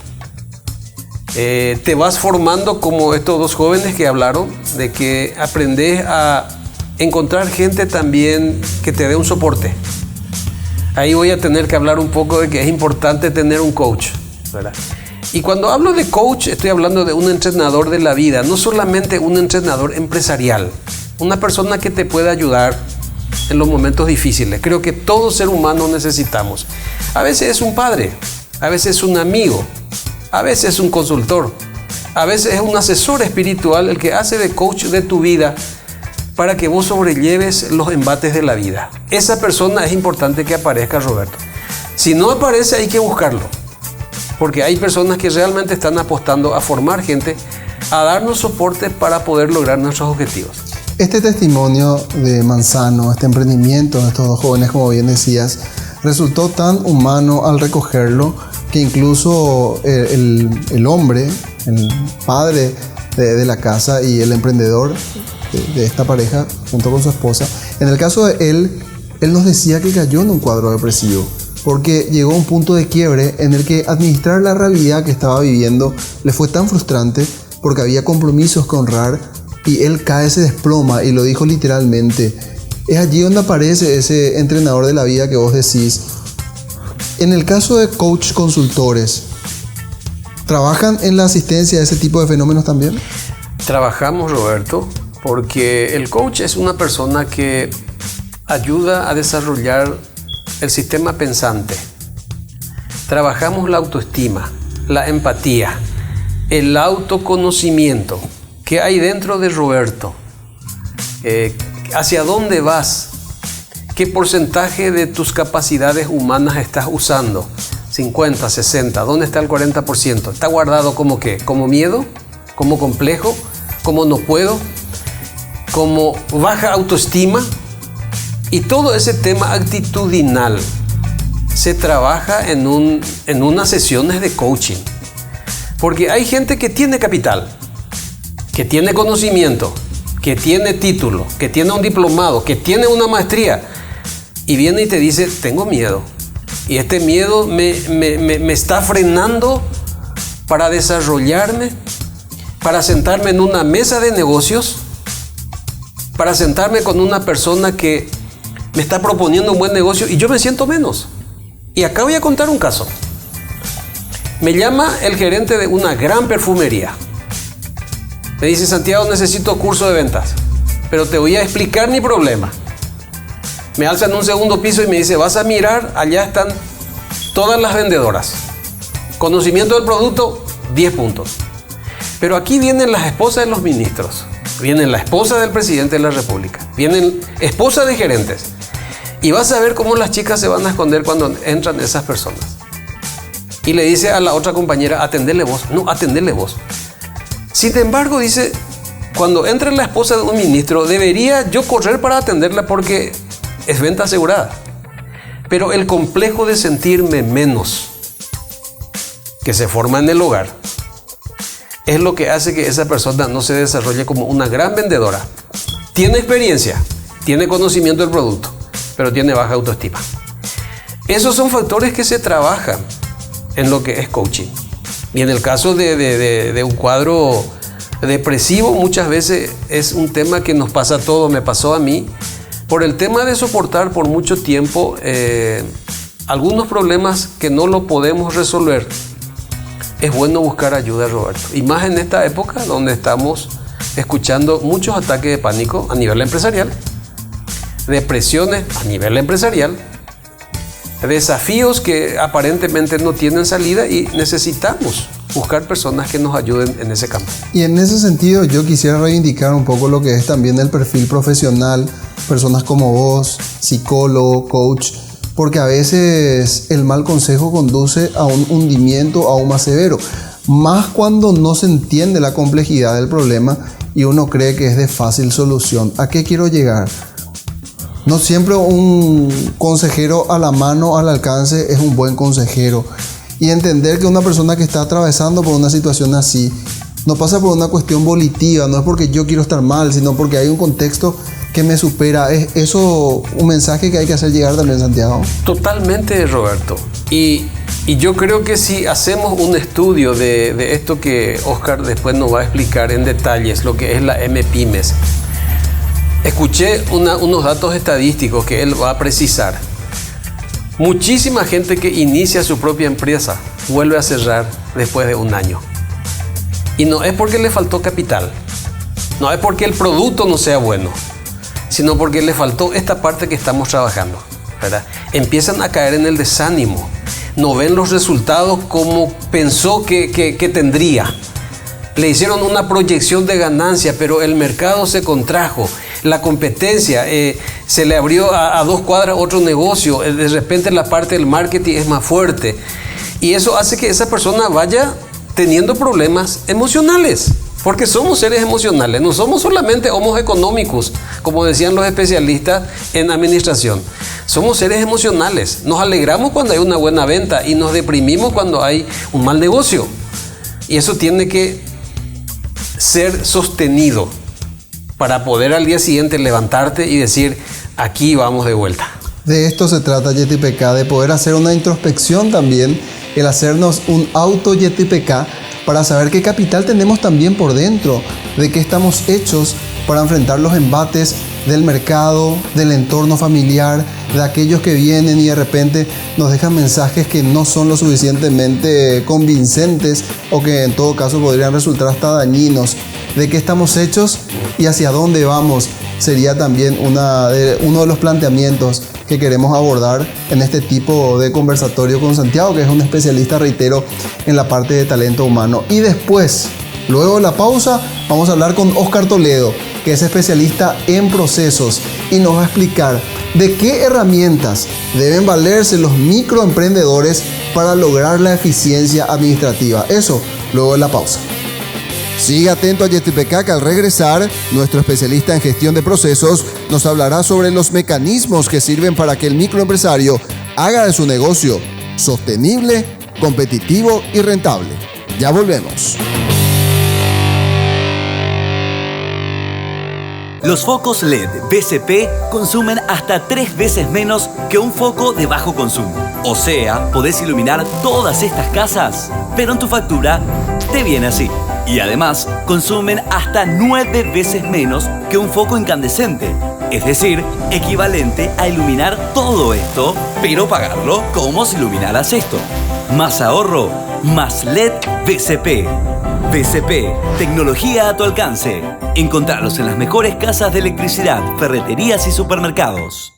Te vas formando como estos dos jóvenes que hablaron, de que aprendes a encontrar gente también que te dé un soporte. Ahí voy a tener que hablar un poco de que es importante tener un coach, ¿verdad? Y cuando hablo de coach, estoy hablando de un entrenador de la vida, no solamente un entrenador empresarial, una persona que te pueda ayudar en los momentos difíciles. Creo que todo ser humano necesitamos. A veces es un padre, a veces es un amigo, a veces es un consultor, a veces es un asesor espiritual el que hace de coach de tu vida para que vos sobrelleves los embates de la vida. Esa persona es importante que aparezca, Roberto. Si no aparece, hay que buscarlo, porque hay personas que realmente están apostando a formar gente, a darnos soporte para poder lograr nuestros objetivos. Este testimonio de Manzano, este emprendimiento de estos dos jóvenes, como bien decías, resultó tan humano al recogerlo que incluso el hombre, el padre de la casa y el emprendedor de esta pareja, junto con su esposa, en el caso de él nos decía que cayó en un cuadro depresivo, porque llegó a un punto de quiebre en el que administrar la realidad que estaba viviendo le fue tan frustrante porque había compromisos que honrar y él cae, se desploma, y lo dijo literalmente. Es allí donde aparece ese entrenador de la vida que vos decís. En el caso de coach consultores, ¿trabajan en la asistencia a ese tipo de fenómenos también? Trabajamos, Roberto, porque el coach es una persona que ayuda a desarrollar el sistema pensante. Trabajamos la autoestima, la empatía, el autoconocimiento. ¿Qué hay dentro de Roberto? ¿Hacia dónde vas? ¿Qué porcentaje de tus capacidades humanas estás usando? 50, 60, ¿dónde está el 40%? ¿Está guardado como qué? ¿Como miedo? ¿Como complejo? ¿Como no puedo? ¿Como baja autoestima? Y todo ese tema actitudinal se trabaja en unas sesiones de coaching. Porque hay gente que tiene capital, que tiene conocimiento, que tiene título, que tiene un diplomado, que tiene una maestría, y viene y te dice, tengo miedo. Y este miedo me está frenando para desarrollarme, para sentarme en una mesa de negocios, para sentarme con una persona que me está proponiendo un buen negocio y yo me siento menos. Y acá voy a contar un caso. Me llama el gerente de una gran perfumería. Me dice, Santiago, necesito curso de ventas, pero te voy a explicar mi problema. Me alza en un segundo piso y me dice, vas a mirar, allá están todas las vendedoras. Conocimiento del producto, 10 puntos. Pero aquí vienen las esposas de los ministros, vienen la esposa del presidente de la República, vienen esposas de gerentes. Y vas a ver cómo las chicas se van a esconder cuando entran esas personas. Y le dice a la otra compañera, atenderle vos. No, atenderle vos. Sin embargo, dice, cuando entra la esposa de un ministro, debería yo correr para atenderla porque es venta asegurada. Pero el complejo de sentirme menos que se forma en el hogar es lo que hace que esa persona no se desarrolle como una gran vendedora. Tiene experiencia, tiene conocimiento del producto, pero tiene baja autoestima. Esos son factores que se trabajan en lo que es coaching. Y en el caso de un cuadro depresivo, muchas veces es un tema que nos pasa a todos, me pasó a mí, por el tema de soportar por mucho tiempo algunos problemas que no lo podemos resolver. Es bueno buscar ayuda, Roberto. Y más en esta época donde estamos escuchando muchos ataques de pánico a nivel empresarial, depresiones a nivel empresarial, desafíos que aparentemente no tienen salida y necesitamos buscar personas que nos ayuden en ese campo. Y en ese sentido yo quisiera reivindicar un poco lo que es también el perfil profesional, personas como vos, psicólogo, coach, porque a veces el mal consejo conduce a un hundimiento aún más severo, más cuando no se entiende la complejidad del problema y uno cree que es de fácil solución. ¿A qué quiero llegar? No siempre un consejero a la mano, al alcance, es un buen consejero. Y entender que una persona que está atravesando por una situación así no pasa por una cuestión volitiva, no es porque yo quiero estar mal, sino porque hay un contexto que me supera. ¿Es eso un mensaje que hay que hacer llegar también, Santiago? Totalmente, Roberto. Y yo creo que si hacemos un estudio de esto que Oscar después nos va a explicar en detalles, lo que es la MPymes, escuché unos datos estadísticos que él va a precisar. Muchísima gente que inicia su propia empresa vuelve a cerrar después de un año. Y no es porque le faltó capital, no es porque el producto no sea bueno, sino porque le faltó esta parte que estamos trabajando, ¿verdad? Empiezan a caer en el desánimo, no ven los resultados como pensó que tendría. Le hicieron una proyección de ganancia, pero el mercado se contrajo, la competencia, se le abrió a 2 cuadras otro negocio, de repente la parte del marketing es más fuerte. Y eso hace que esa persona vaya teniendo problemas emocionales, porque somos seres emocionales, no somos solamente homos económicos, como decían los especialistas en administración. Somos seres emocionales, nos alegramos cuando hay una buena venta y nos deprimimos cuando hay un mal negocio. Y eso tiene que ser sostenido para poder al día siguiente levantarte y decir, aquí vamos de vuelta. De esto se trata YTPK, de poder hacer una introspección también, el hacernos un auto YTPK para saber qué capital tenemos también por dentro, de qué estamos hechos para enfrentar los embates del mercado, del entorno familiar, de aquellos que vienen y de repente nos dejan mensajes que no son lo suficientemente convincentes o que en todo caso podrían resultar hasta dañinos. De qué estamos hechos y hacia dónde vamos sería también uno de los planteamientos que queremos abordar en este tipo de conversatorio con Santiago, que es un especialista, reitero, en la parte de talento humano. Y después, luego de la pausa, vamos a hablar con Oscar Toledo, que es especialista en procesos y nos va a explicar de qué herramientas deben valerse los microemprendedores para lograr la eficiencia administrativa. Eso, luego de la pausa. Sigue atento a YTPK, que al regresar, nuestro especialista en gestión de procesos nos hablará sobre los mecanismos que sirven para que el microempresario haga de su negocio sostenible, competitivo y rentable. Ya volvemos. Los focos LED BCP consumen hasta 3 veces menos que un foco de bajo consumo. O sea, podés iluminar todas estas casas, pero en tu factura te viene así. Y además, consumen hasta 9 veces menos que un foco incandescente. Es decir, equivalente a iluminar todo esto, pero pagarlo como si iluminaras esto. Más ahorro, más LED BCP. BCP, tecnología a tu alcance. Encontralos en las mejores casas de electricidad, ferreterías y supermercados.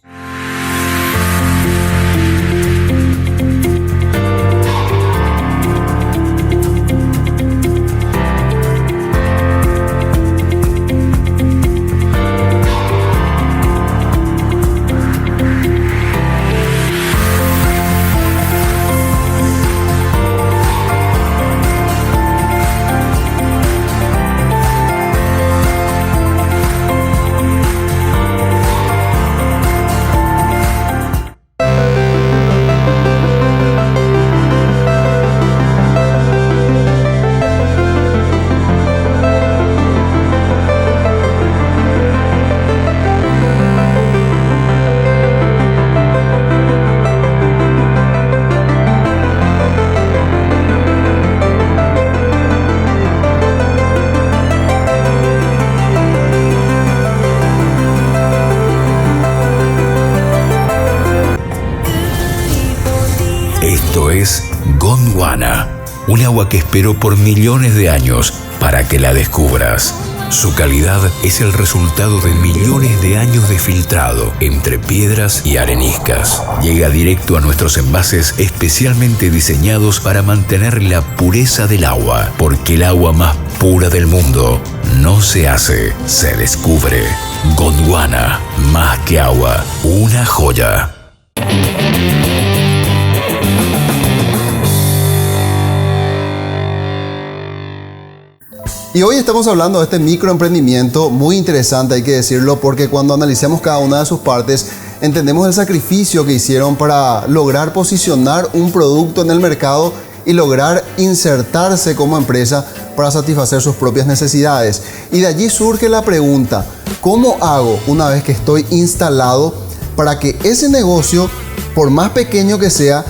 Esto es Gondwana, un agua que esperó por millones de años para que la descubras. Su calidad es el resultado de millones de años de filtrado entre piedras y areniscas. Llega directo a nuestros envases especialmente diseñados para mantener la pureza del agua, porque el agua más pura del mundo no se hace, se descubre. Gondwana, más que agua, una joya. Y hoy estamos hablando de este microemprendimiento muy interesante, hay que decirlo, porque cuando analicemos cada una de sus partes, entendemos el sacrificio que hicieron para lograr posicionar un producto en el mercado y lograr insertarse como empresa para satisfacer sus propias necesidades. Y de allí surge la pregunta, ¿cómo hago una vez que estoy instalado para que ese negocio, por más pequeño que sea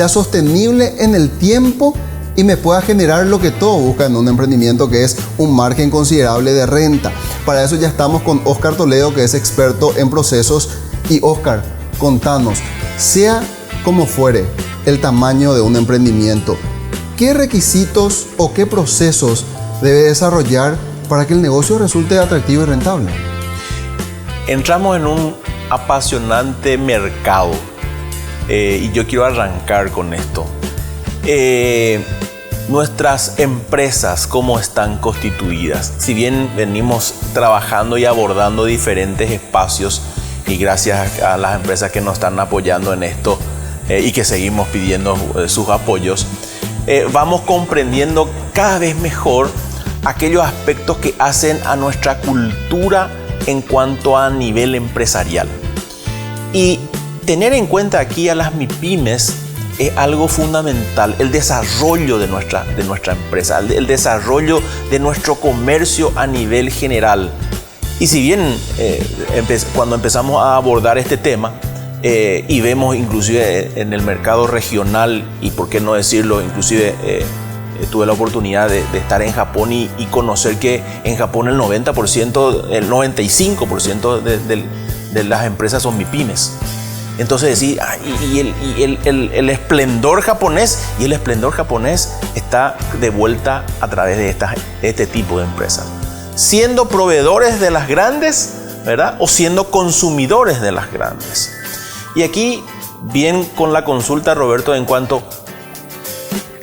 sostenible en el tiempo y me pueda generar lo que todo busca en un emprendimiento, que es un margen considerable de renta? Para eso ya estamos con Óscar Toledo, que es experto en procesos. Y Óscar, contanos, sea como fuere el tamaño de un emprendimiento, ¿qué requisitos o qué procesos debe desarrollar para que el negocio resulte atractivo y rentable? Entramos en un apasionante mercado y yo quiero arrancar con esto. Nuestras empresas, ¿cómo están constituidas? Si bien venimos trabajando y abordando diferentes espacios, y gracias a las empresas que nos están apoyando en esto y que seguimos pidiendo sus apoyos, vamos comprendiendo cada vez mejor aquellos aspectos que hacen a nuestra cultura en cuanto a nivel empresarial. Y tener en cuenta aquí a las MIPYMES es algo fundamental, el desarrollo de nuestra empresa, el desarrollo de nuestro comercio a nivel general. Y si bien cuando empezamos a abordar este tema y vemos inclusive en el mercado regional, y por qué no decirlo, inclusive tuve la oportunidad de estar en Japón y conocer que en Japón el 95% de las empresas son MIPYMES. Entonces decir, el esplendor japonés, y el esplendor japonés está de vuelta a través de este tipo de empresas. Siendo proveedores de las grandes, ¿verdad? O siendo consumidores de las grandes. Y aquí, bien con la consulta, Roberto, en cuanto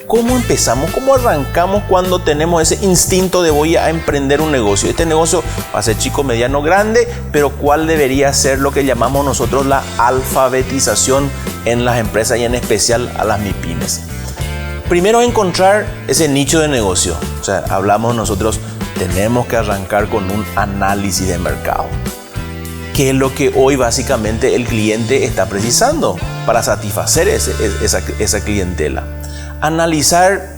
¿cómo empezamos? ¿Cómo arrancamos cuando tenemos ese instinto de voy a emprender un negocio? Este negocio va a ser chico, mediano, grande, pero ¿cuál debería ser lo que llamamos nosotros la alfabetización en las empresas y en especial a las MIPYMES? Primero, encontrar ese nicho de negocio. O sea, hablamos nosotros, tenemos que arrancar con un análisis de mercado. ¿Qué es lo que hoy básicamente el cliente está precisando para satisfacer esa clientela? Analizar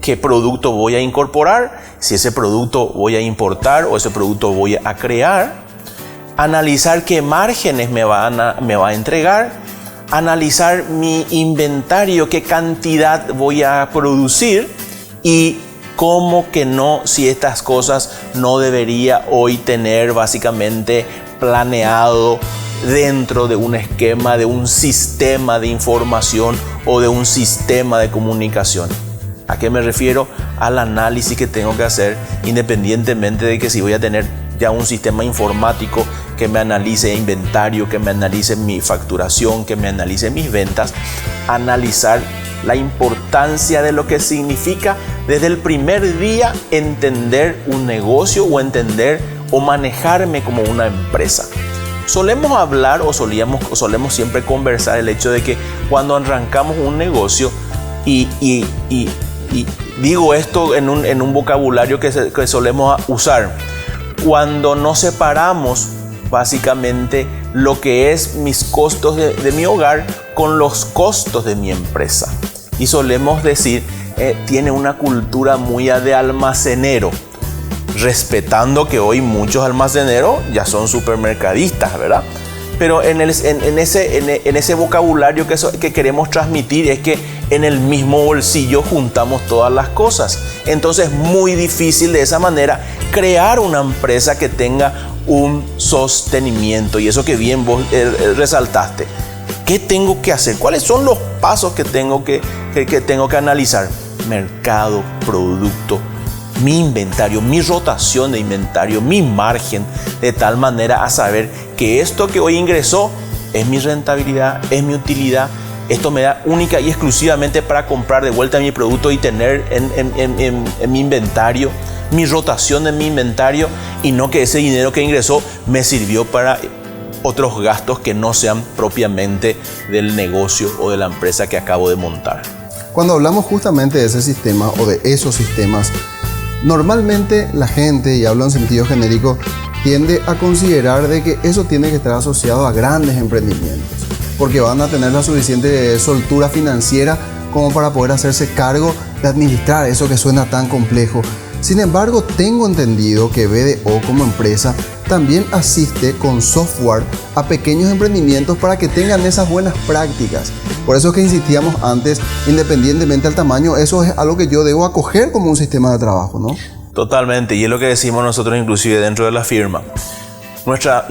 qué producto voy a incorporar, si ese producto voy a importar o ese producto voy a crear. Analizar qué márgenes me va a entregar. Analizar mi inventario, qué cantidad voy a producir y cómo que no, si estas cosas no debería hoy tener básicamente planeado dentro de un esquema, de un sistema de información o de un sistema de comunicación. ¿A qué me refiero? Al análisis que tengo que hacer, independientemente de que si voy a tener ya un sistema informático que me analice inventario, que me analice mi facturación, que me analice mis ventas. Analizar la importancia de lo que significa desde el primer día entender un negocio o entender o manejarme como una empresa. Solemos hablar o solemos siempre conversar el hecho de que cuando arrancamos un negocio, y digo esto en un vocabulario que solemos usar, cuando nos separamos básicamente lo que es mis costos de mi hogar con los costos de mi empresa. Y solemos decir, tiene una cultura muy de almacenero, respetando que hoy muchos almaceneros ya son supermercadistas, ¿verdad? Pero en ese vocabulario que queremos transmitir es que en el mismo bolsillo juntamos todas las cosas. Entonces es muy difícil de esa manera crear una empresa que tenga un sostenimiento. Y eso que bien vos resaltaste. ¿Qué tengo que hacer? ¿Cuáles son los pasos que tengo que analizar? Mercado, producto, mi inventario, mi rotación de inventario, mi margen, de tal manera a saber que esto que hoy ingresó es mi rentabilidad, es mi utilidad. Esto me da única y exclusivamente para comprar de vuelta mi producto y tener en mi inventario, mi rotación de mi inventario, y no que ese dinero que ingresó me sirvió para otros gastos que no sean propiamente del negocio o de la empresa que acabo de montar. Cuando hablamos justamente de ese sistema o de esos sistemas, normalmente la gente, y hablo en sentido genérico, tiende a considerar de que eso tiene que estar asociado a grandes emprendimientos, porque van a tener la suficiente soltura financiera como para poder hacerse cargo de administrar eso que suena tan complejo. Sin embargo, tengo entendido que BDO como empresa también asiste con software a pequeños emprendimientos para que tengan esas buenas prácticas. Por eso es que insistíamos antes, independientemente del tamaño, eso es algo que yo debo acoger como un sistema de trabajo, ¿no? Totalmente, y es lo que decimos nosotros inclusive dentro de la firma. Nuestra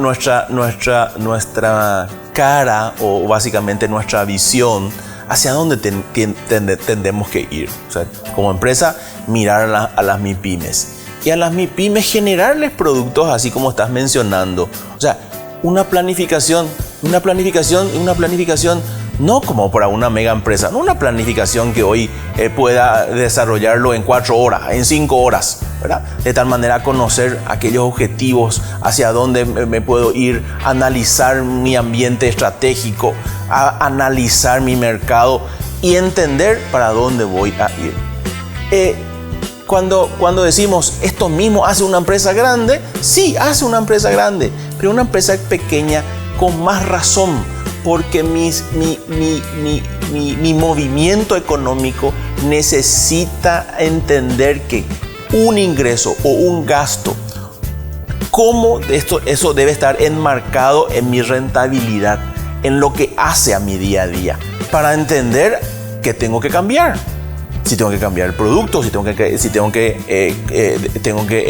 cara, o básicamente nuestra visión, hacia dónde tendemos que ir. O sea, como empresa, mirar a las MIPYMES. Y a las MIPYMES generarles productos así como estás mencionando. O sea, una planificación no como para una mega empresa, no una planificación que hoy pueda desarrollarlo en 4 horas, en 5 horas, ¿verdad? De tal manera conocer aquellos objetivos, hacia dónde me puedo ir, analizar mi ambiente estratégico, analizar mi mercado y entender para dónde voy a ir. Cuando decimos esto mismo hace una empresa grande, sí, hace una empresa grande, pero una empresa pequeña con más razón, porque mi movimiento económico necesita entender que un ingreso o un gasto, cómo eso debe estar enmarcado en mi rentabilidad, en lo que hace a mi día a día, para entender que tengo que cambiar. Si tengo que cambiar el producto, si tengo que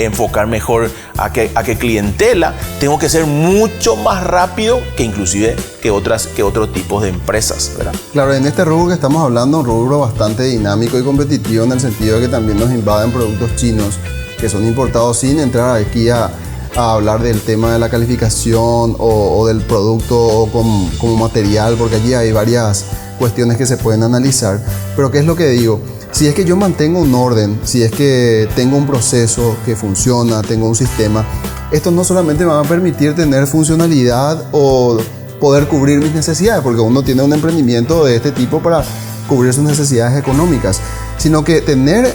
enfocar mejor a qué clientela, tengo que ser mucho más rápido que inclusive que otros tipos de empresas, ¿verdad? Claro, en este rubro que estamos hablando, un rubro bastante dinámico y competitivo, en el sentido de que también nos invaden productos chinos que son importados, sin entrar aquí a hablar del tema de la calificación o del producto como material, porque allí hay varias cuestiones que se pueden analizar. Pero ¿qué es lo que digo? Si es que yo mantengo un orden, si es que tengo un proceso que funciona, tengo un sistema, esto no solamente me va a permitir tener funcionalidad o poder cubrir mis necesidades, porque uno tiene un emprendimiento de este tipo para cubrir sus necesidades económicas, sino que tener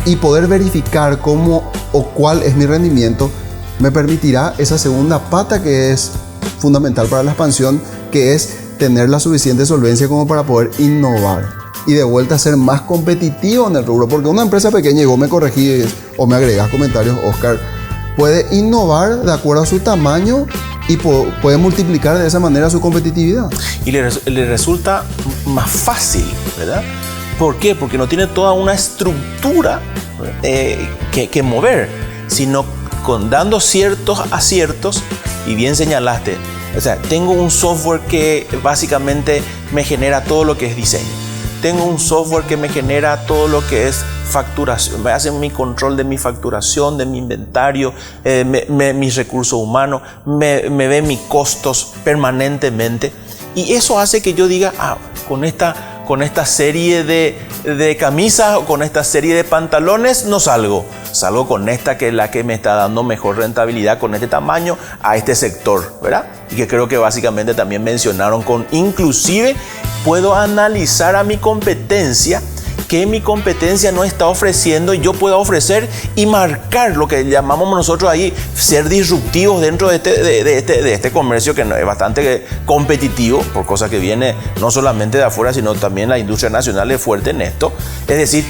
y poder verificar cómo o cuál es mi rendimiento me permitirá esa segunda pata que es fundamental para la expansión, que es tener la suficiente solvencia como para poder innovar y de vuelta ser más competitivo en el rubro, porque una empresa pequeña, y vos me corregís o me agregás comentarios, Oscar, puede innovar de acuerdo a su tamaño y puede multiplicar de esa manera su competitividad. Y le resulta más fácil, ¿verdad? ¿Por qué? Porque no tiene toda una estructura que mover, sino dando ciertos aciertos, y bien señalaste. O sea, tengo un software que básicamente me genera todo lo que es diseño. Tengo un software que me genera todo lo que es facturación, me hace mi control de mi facturación, de mi inventario, mis recursos humanos, me ve mis costos permanentemente. Y eso hace que yo diga, con esta serie de camisas o con esta serie de pantalones no salgo. Salgo con esta, que es la que me está dando mejor rentabilidad, con este tamaño, a este sector, ¿verdad? Y que creo que básicamente también mencionaron inclusive puedo analizar a mi competencia, que mi competencia no está ofreciendo y yo puedo ofrecer y marcar lo que llamamos nosotros ahí ser disruptivos dentro de este comercio que es bastante competitivo, por cosas que viene no solamente de afuera, sino también la industria nacional es fuerte en esto. Es decir,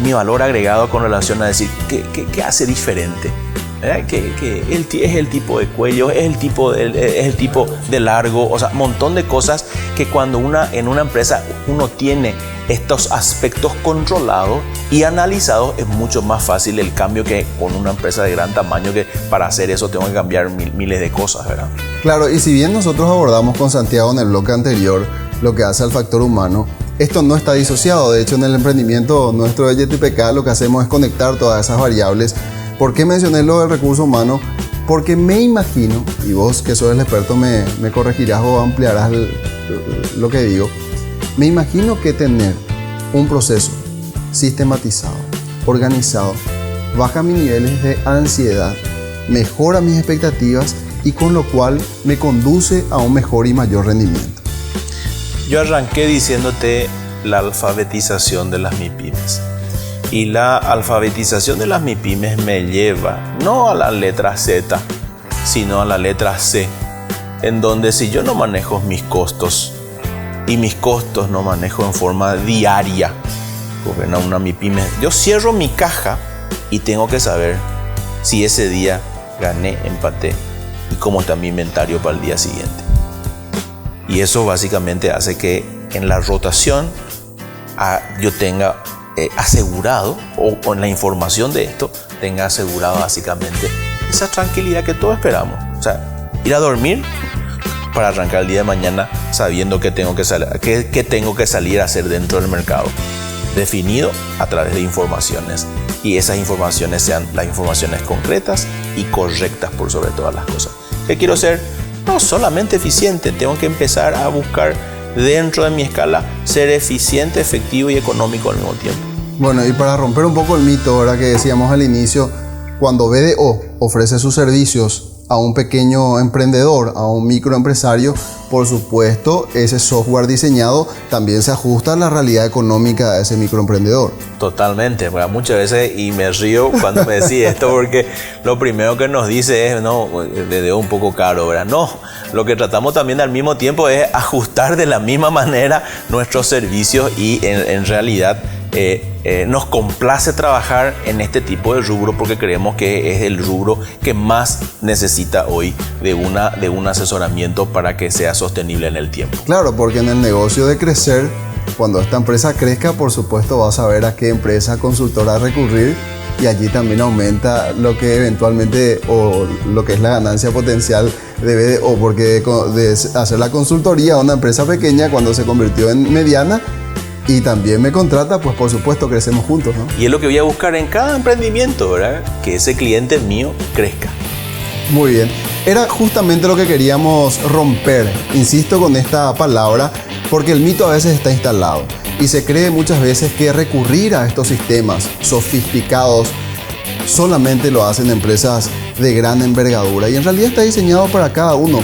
mi valor agregado con relación a decir ¿qué hace diferente? Es el tipo de cuello, es el tipo de largo, o sea, un montón de cosas que cuando en una empresa uno tiene estos aspectos controlados y analizados, es mucho más fácil el cambio que con una empresa de gran tamaño, que para hacer eso tengo que cambiar miles de cosas, ¿verdad? Claro, y si bien nosotros abordamos con Santiago en el bloque anterior lo que hace al factor humano, esto no está disociado. De hecho, en el emprendimiento nuestro de YTPK lo que hacemos es conectar todas esas variables. ¿Por qué mencioné lo del recurso humano? Porque me imagino, y vos que sos el experto me corregirás o ampliarás lo que digo, me imagino que tener un proceso sistematizado, organizado, baja mis niveles de ansiedad, mejora mis expectativas y con lo cual me conduce a un mejor y mayor rendimiento. Yo arranqué diciéndote la alfabetización de las MIPYMES. Y la alfabetización de las MIPYMES me lleva no a la letra Z, sino a la letra C, en donde si yo no manejo mis costos, y mis costos no manejo en forma diaria. Porque en una MIPYME, yo cierro mi caja y tengo que saber si ese día gané, empaté y cómo está mi inventario para el día siguiente. Y eso básicamente hace que en la rotación yo tenga asegurado, o con la información de esto, tenga asegurado básicamente esa tranquilidad que todos esperamos. O sea, ir a dormir para arrancar el día de mañana sabiendo que tengo que salir a hacer dentro del mercado, definido a través de informaciones, y esas informaciones sean las informaciones concretas y correctas por sobre todas las cosas. ¿Qué quiero ser? No solamente eficiente, tengo que empezar a buscar dentro de mi escala ser eficiente, efectivo y económico al mismo tiempo. Bueno, y para romper un poco el mito, ahora que decíamos al inicio, cuando BDO ofrece sus servicios a un pequeño emprendedor, a un microempresario, por supuesto, ese software diseñado también se ajusta a la realidad económica de ese microemprendedor. Totalmente, muchas veces, y me río cuando me decís esto, porque lo primero que nos dice es, no, BDO un poco caro, ¿verdad? No, lo que tratamos también al mismo tiempo es ajustar de la misma manera nuestros servicios, y en realidad nos complace trabajar en este tipo de rubro porque creemos que es el rubro que más necesita hoy de un asesoramiento para que sea sostenible en el tiempo. Claro, porque en el negocio de crecer, cuando esta empresa crezca, por supuesto va a saber a qué empresa consultora recurrir, y allí también aumenta lo que eventualmente, o lo que es la ganancia potencial de BDO, porque de hacer la consultoría a una empresa pequeña, cuando se convirtió en mediana y también me contrata, pues por supuesto crecemos juntos, ¿no? Y es lo que voy a buscar en cada emprendimiento, ¿verdad? Que ese cliente mío crezca. Muy bien. Era justamente lo que queríamos romper, insisto con esta palabra, porque el mito a veces está instalado y se cree muchas veces que recurrir a estos sistemas sofisticados solamente lo hacen empresas de gran envergadura, y en realidad está diseñado para cada uno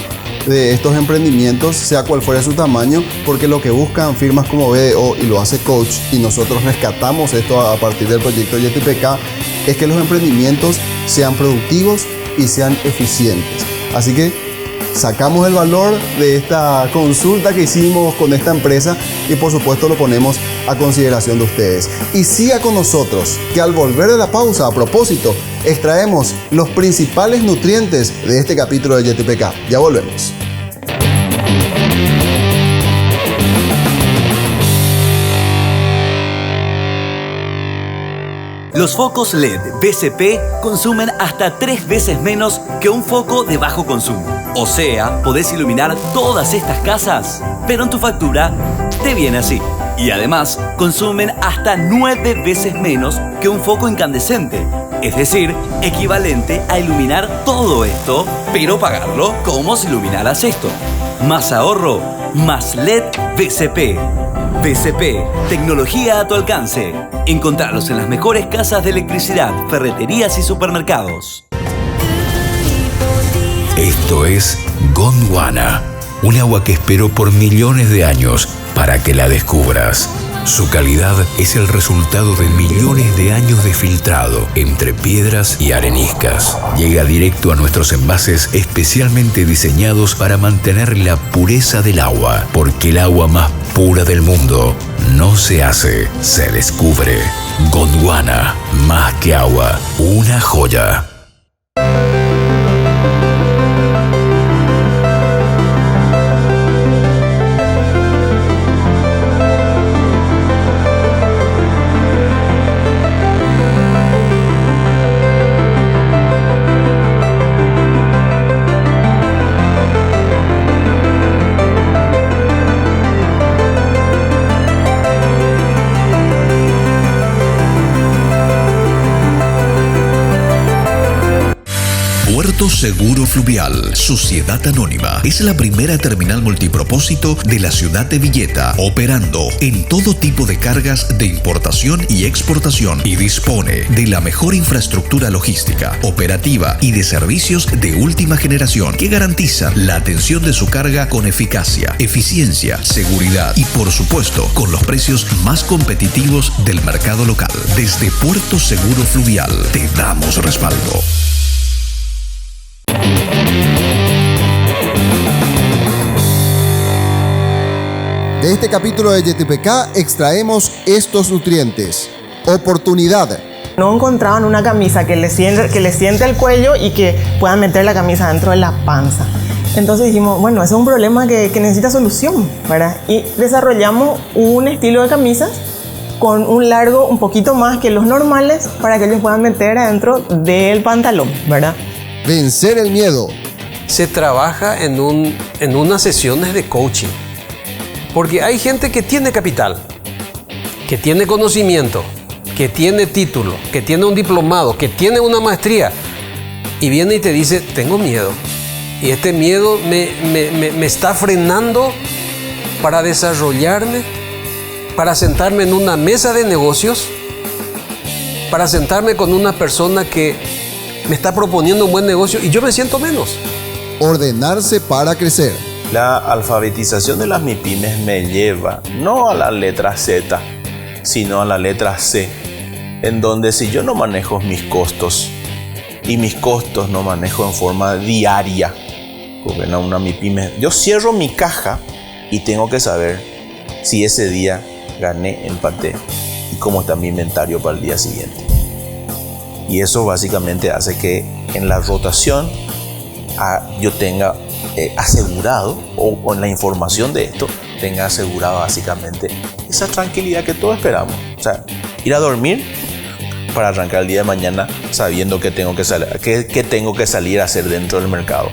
de estos emprendimientos, sea cual fuera su tamaño, porque lo que buscan firmas como BDO, y lo hace Coach, y nosotros rescatamos esto a partir del proyecto YTPK, es que los emprendimientos sean productivos y sean eficientes. Así que sacamos el valor de esta consulta que hicimos con esta empresa y por supuesto lo ponemos a consideración de ustedes. Y siga con nosotros, que al volver de la pausa, a propósito, extraemos los principales nutrientes de este capítulo de YTPK. Ya volvemos. Los focos LED BCP consumen hasta 3 veces menos que un foco de bajo consumo. O sea, podés iluminar todas estas casas, pero en tu factura te viene así. Y además, consumen hasta 9 veces menos que un foco incandescente. Es decir, equivalente a iluminar todo esto, pero pagarlo como si iluminaras esto. Más ahorro, más LED BCP. BCP, tecnología a tu alcance. Encontralos en las mejores casas de electricidad, ferreterías y supermercados. Esto es Gondwana, un agua que esperó por millones de años para que la descubras. Su calidad es el resultado de millones de años de filtrado entre piedras y areniscas. Llega directo a nuestros envases especialmente diseñados para mantener la pureza del agua, porque el agua más pura del mundo no se hace, se descubre. Gondwana, más que agua, una joya. Puerto Seguro Fluvial, Sociedad Anónima, es la primera terminal multipropósito de la ciudad de Villeta, operando en todo tipo de cargas de importación y exportación, y dispone de la mejor infraestructura logística, operativa y de servicios de última generación que garantizan la atención de su carga con eficacia, eficiencia, seguridad y, por supuesto, con los precios más competitivos del mercado local. Desde Puerto Seguro Fluvial te damos respaldo. De este capítulo de YTPK extraemos estos nutrientes. Oportunidad. No encontraban una camisa que le siente el cuello y que puedan meter la camisa dentro de la panza. Entonces dijimos, bueno, ese es un problema que necesita solución, ¿verdad? Y desarrollamos un estilo de camisas con un largo un poquito más que los normales para que ellos puedan meter adentro del pantalón, ¿verdad? Vencer el miedo. Se trabaja en unas sesiones de coaching. Porque hay gente que tiene capital, que tiene conocimiento, que tiene título, que tiene un diplomado, que tiene una maestría y viene y te dice, tengo miedo. Y este miedo me está frenando para desarrollarme, para sentarme en una mesa de negocios, para sentarme con una persona que me está proponiendo un buen negocio y yo me siento menos. Ordenarse para crecer. La alfabetización de las MIPYMES me lleva no a la letra Z, sino a la letra C, en donde si yo no manejo mis costos y mis costos no manejo en forma diaria, porque en una MIPYME yo cierro mi caja y tengo que saber si ese día gané, empaté y cómo está mi inventario para el día siguiente. Y eso básicamente hace que en la rotación yo tenga asegurado, o en la información de esto, tenga asegurado básicamente esa tranquilidad que todos esperamos. O sea, ir a dormir para arrancar el día de mañana sabiendo que tengo que salir a hacer dentro del mercado.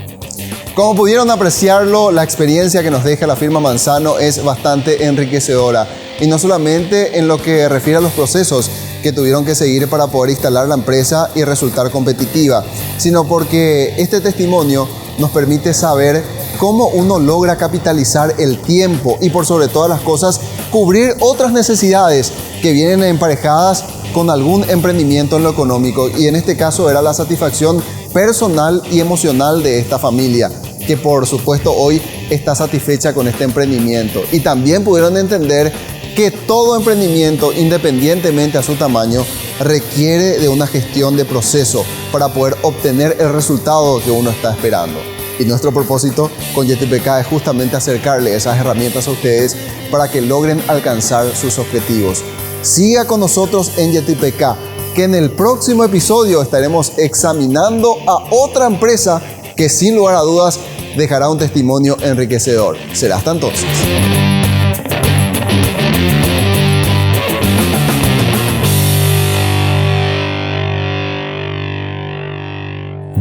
Como pudieron apreciarlo, la experiencia que nos deja la firma Manzano es bastante enriquecedora. Y no solamente en lo que refiere a los procesos que tuvieron que seguir para poder instalar la empresa y resultar competitiva, sino porque este testimonio nos permite saber cómo uno logra capitalizar el tiempo y por sobre todas las cosas cubrir otras necesidades que vienen emparejadas con algún emprendimiento en lo económico, y en este caso era la satisfacción personal y emocional de esta familia, que por supuesto hoy está satisfecha con este emprendimiento. Y también pudieron entender que todo emprendimiento, independientemente a su tamaño, requiere de una gestión de proceso para poder obtener el resultado que uno está esperando. Y nuestro propósito con YTPK es justamente acercarle esas herramientas a ustedes para que logren alcanzar sus objetivos. Siga con nosotros en YTPK, que en el próximo episodio estaremos examinando a otra empresa que sin lugar a dudas dejará un testimonio enriquecedor. Será hasta entonces.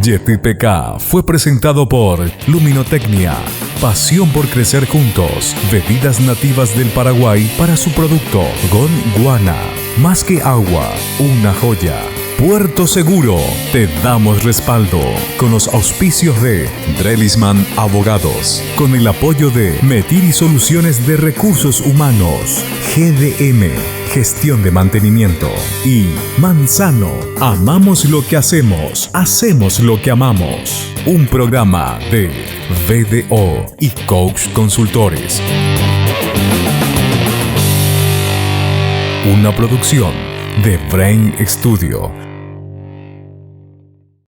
YTPK fue presentado por Luminotecnia, pasión por crecer juntos, bebidas nativas del Paraguay para su producto Gondwana, más que agua, una joya. Puerto Seguro, te damos respaldo, con los auspicios de Drelisman Abogados, con el apoyo de Metiri Soluciones de Recursos Humanos, GDM, Gestión de Mantenimiento, y Manzano, amamos lo que hacemos lo que amamos. Un programa de BDO y Coach Consultores. Una producción de Brain Studio.